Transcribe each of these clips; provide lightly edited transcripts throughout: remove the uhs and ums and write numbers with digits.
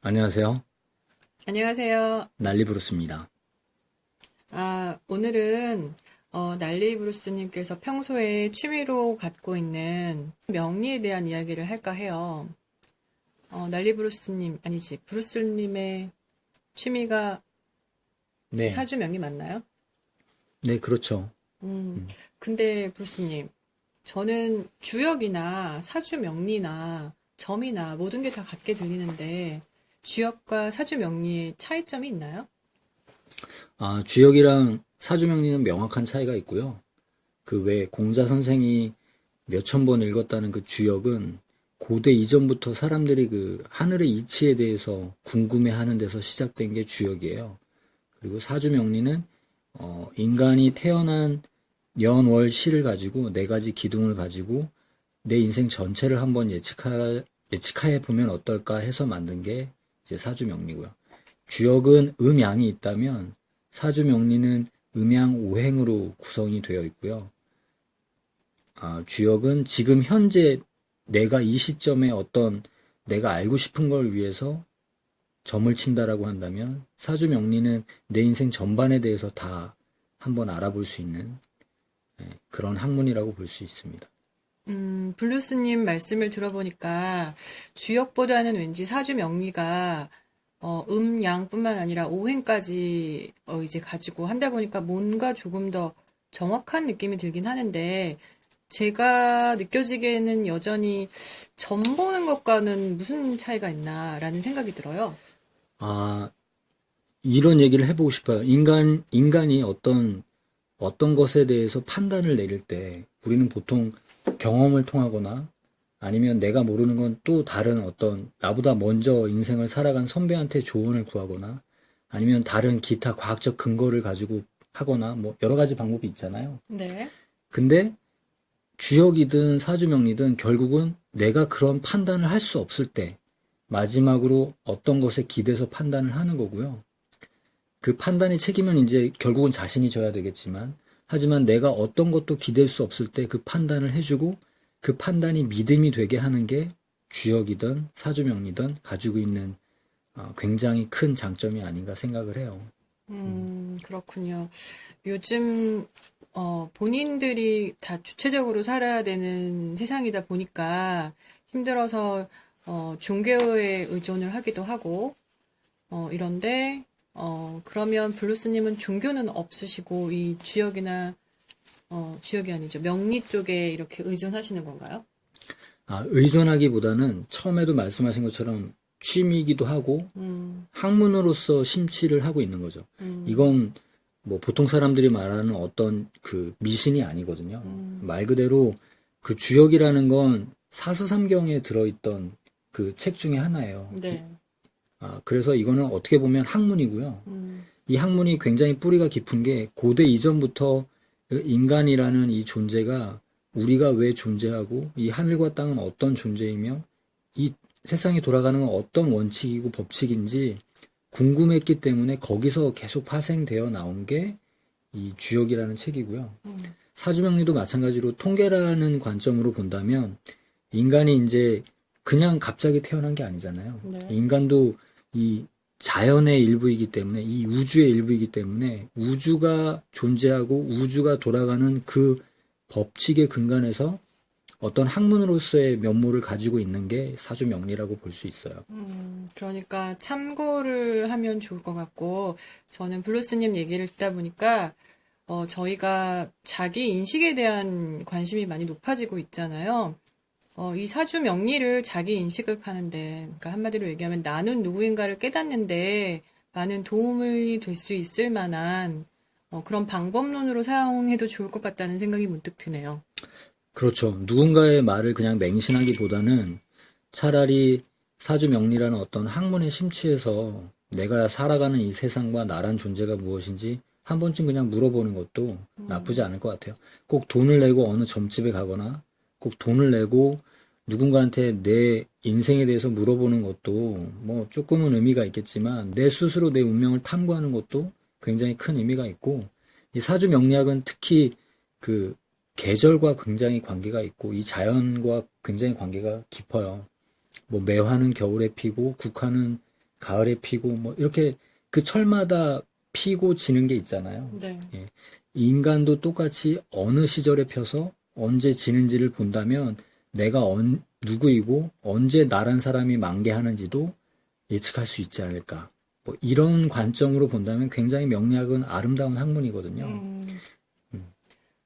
안녕하세요. 안녕하세요. 난리부르스입니다. 오늘은 날리브루스님께서 평소에 취미로 갖고 있는 명리에 대한 이야기를 할까 해요. 날리브루스님, 아니지, 브루스님의 취미가 네, 사주 명리 맞나요? 네, 그렇죠. 음, 근데 브루스님, 저는 주역이나 사주 명리나 점이나 모든 게 다 같게 들리는데, 주역과 사주 명리의 차이점이 있나요? 주역이랑 사주명리는 명확한 차이가 있고요. 그 외 공자 선생이 몇천 번 읽었다는 그 주역은 고대 이전부터 사람들이 그 하늘의 이치에 대해서 궁금해하는 데서 시작된 게 주역이에요. 그리고 사주명리는 인간이 태어난 년, 월, 시를 가지고 네 가지 기둥을 가지고 내 인생 전체를 한번 예측해 보면 어떨까 해서 만든 게 이제 사주명리고요. 주역은 음양이 있다면 사주명리는 음양오행으로 구성이 되어 있고요. 주역은 지금 현재 내가 이 시점에 어떤 내가 알고 싶은 걸 위해서 점을 친다라고 한다면 사주명리는 내 인생 전반에 대해서 다 한번 알아볼 수 있는 그런 학문이라고 볼 수 있습니다. 블루스님 말씀을 들어보니까 주역보다는 왠지 사주 명리가 양뿐만 아니라 오행까지 이제 가지고 한다 보니까 뭔가 조금 더 정확한 느낌이 들긴 하는데 제가 느껴지기에는 여전히 점 보는 것과는 무슨 차이가 있나라는 생각이 들어요. 아, 이런 얘기를 해보고 싶어요. 인간이 어떤 것에 대해서 판단을 내릴 때 우리는 보통 경험을 통하거나 아니면 내가 모르는 건 또 다른 어떤 나보다 먼저 인생을 살아간 선배한테 조언을 구하거나 아니면 다른 기타 과학적 근거를 가지고 하거나 뭐 여러 가지 방법이 있잖아요. 네. 근데 주역이든 사주명리든 결국은 내가 그런 판단을 할 수 없을 때 마지막으로 어떤 것에 기대서 판단을 하는 거고요. 그 판단의 책임은 이제 결국은 자신이 져야 되겠지만, 하지만 내가 어떤 것도 기댈 수 없을 때 그 판단을 해주고 그 판단이 믿음이 되게 하는 게 주역이든 사주명리든 가지고 있는 굉장히 큰 장점이 아닌가 생각을 해요. 그렇군요. 요즘 본인들이 다 주체적으로 살아야 되는 세상이다 보니까 힘들어서 종교에 의존을 하기도 하고 이런데 그러면 블루스님은 종교는 없으시고 이 주역이 아니죠. 명리 쪽에 이렇게 의존하시는 건가요? 의존하기보다는 처음에도 말씀하신 것처럼 취미이기도 하고 학문으로서 심취를 하고 있는 거죠. 이건 뭐 보통 사람들이 말하는 어떤 그 미신이 아니거든요. 말 그대로 그 주역이라는 건 사서삼경에 들어있던 그 책 중에 하나예요. 네. 그래서 이거는 어떻게 보면 학문이고요. 이 학문이 굉장히 뿌리가 깊은 게 고대 이전부터 인간이라는 이 존재가 우리가 왜 존재하고 이 하늘과 땅은 어떤 존재이며 이 세상이 돌아가는 건 어떤 원칙이고 법칙인지 궁금했기 때문에 거기서 계속 파생되어 나온 게 이 주역이라는 책이고요. 사주명리도 마찬가지로 통계라는 관점으로 본다면 인간이 이제 그냥 갑자기 태어난 게 아니잖아요. 네. 인간도 이 자연의 일부이기 때문에 이 우주의 일부이기 때문에 우주가 존재하고 우주가 돌아가는 그 법칙의 근간에서 어떤 학문으로서의 면모를 가지고 있는 게 사주명리라고 볼 수 있어요. 그러니까 참고를 하면 좋을 것 같고, 저는 블루스님 얘기를 듣다 보니까, 저희가 자기 인식에 대한 관심이 많이 높아지고 있잖아요. 이 사주 명리를 자기 인식을 하는데, 그러니까 한마디로 얘기하면 나는 누구인가를 깨닫는데 많은 도움이 될 수 있을 만한 그런 방법론으로 사용해도 좋을 것 같다는 생각이 문득 드네요. 그렇죠. 누군가의 말을 그냥 맹신하기보다는 차라리 사주명리라는 어떤 학문에 심취해서 내가 살아가는 이 세상과 나란 존재가 무엇인지 한 번쯤 그냥 물어보는 것도 나쁘지 않을 것 같아요. 꼭 돈을 내고 어느 점집에 가거나 꼭 돈을 내고 누군가한테 내 인생에 대해서 물어보는 것도 뭐 조금은 의미가 있겠지만 내 스스로 내 운명을 탐구하는 것도 굉장히 큰 의미가 있고 이 사주명리학은 특히 그 계절과 굉장히 관계가 있고 이 자연과 굉장히 관계가 깊어요. 뭐 매화는 겨울에 피고 국화는 가을에 피고 뭐 이렇게 그 철마다 피고 지는 게 있잖아요. 네. 예. 인간도 똑같이 어느 시절에 펴서 언제 지는지를 본다면 내가 누구이고 언제 나란 사람이 만개하는지도 예측할 수 있지 않을까. 뭐 이런 관점으로 본다면 굉장히 명리학은 아름다운 학문이거든요.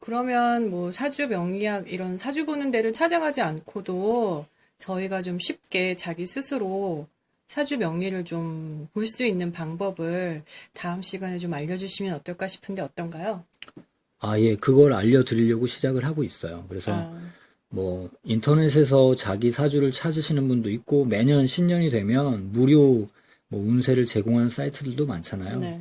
그러면 뭐 사주 명리학 이런 사주 보는 데를 찾아가지 않고도 저희가 좀 쉽게 자기 스스로 사주 명리를 좀 볼 수 있는 방법을 다음 시간에 좀 알려주시면 어떨까 싶은데 어떤가요? 아, 예, 그걸 알려드리려고 시작을 하고 있어요. 그래서 아, 뭐 인터넷에서 자기 사주를 찾으시는 분도 있고 매년 신년이 되면 무료 뭐 운세를 제공하는 사이트들도 많잖아요. 네.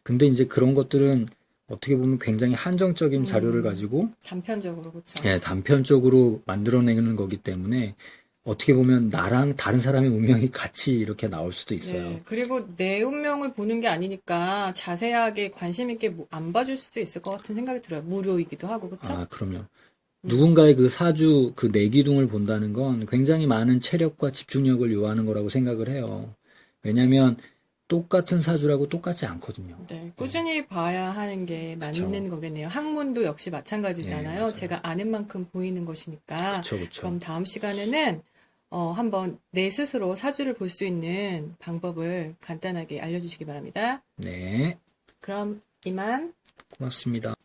근데 이제 그런 것들은 어떻게 보면 굉장히 한정적인 자료를 가지고 단편적으로, 그렇죠. 예, 단편적으로 만들어내는 거기 때문에 어떻게 보면 나랑 다른 사람의 운명이 같이 이렇게 나올 수도 있어요. 네. 그리고 내 운명을 보는 게 아니니까 자세하게 관심 있게 안 봐줄 수도 있을 것 같은 생각이 들어요. 무료이기도 하고, 그렇죠? 아, 그럼요. 누군가의 그 사주, 그 내기둥을 본다는 건 굉장히 많은 체력과 집중력을 요하는 거라고 생각을 해요. 왜냐면 똑같은 사주라고 똑같지 않거든요. 네, 꾸준히 봐야 하는 게 맞는 그쵸. 거겠네요. 학문도 역시 네, 마찬가지잖아요. 맞아요. 제가 아는 만큼 보이는 것이니까. 그쵸, 그쵸. 그럼 다음 시간에는 한번 내 스스로 사주를 볼 수 있는 방법을 간단하게 알려주시기 바랍니다. 네, 그럼 이만. 고맙습니다.